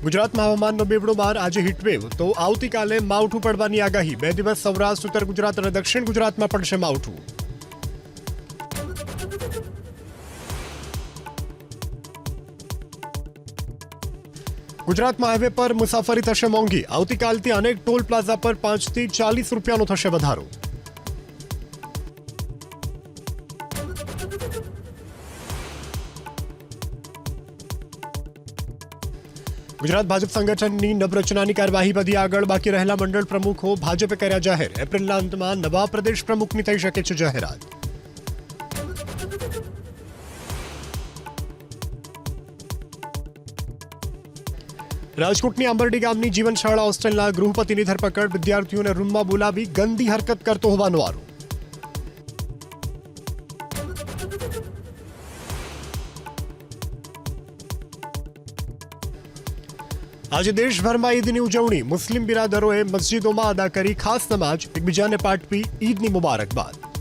ગુજરાતમાં હવામાનનો બેવડો બાર, આજે હીટવેવ તો આવતીકાલે માવઠું પડવાની આગાહી। 2 દિવસ સૌરાષ્ટ્ર, ઉત્તર ગુજરાત અને દક્ષિણ ગુજરાતમાં પડશે માવઠું। ગુજરાતમાં હાઈવે પર મુસાફરી થશે મોંઘી, આવતીકાલથી અનેક ટોલ પ્લાઝા પર 5 થી 40 રૂપિયાનો થશે વધારો। ગુજરાત ભાજપ સંગઠનની નવરચનાની કાર્યવાહી વધી આગળ, બાકી રહેલા મંડળ પ્રમુખો ભાજપે કર્યા જાહેર। એપ્રિલના અંતમાં નવા પ્રદેશ પ્રમુખની થઈ શકે છે જાહેરાત। રાજકોટની આંબરડી ગામની જીવનશાળા હોસ્ટેલના ગૃહપતિની ધરપકડ, વિદ્યાર્થીઓને રૂમમાં બોલાવી ગંદી હરકત કરતો હોવાનો આરોપ। આજે દેશભરમાં ઈદની ઉજવણી, મુસ્લિમ બિરાદરોએ મસ્જિદોમાં અદા કરી ખાસ નમાજ, એકબીજાને પાઠવી ઈદની મુબારકબાદ।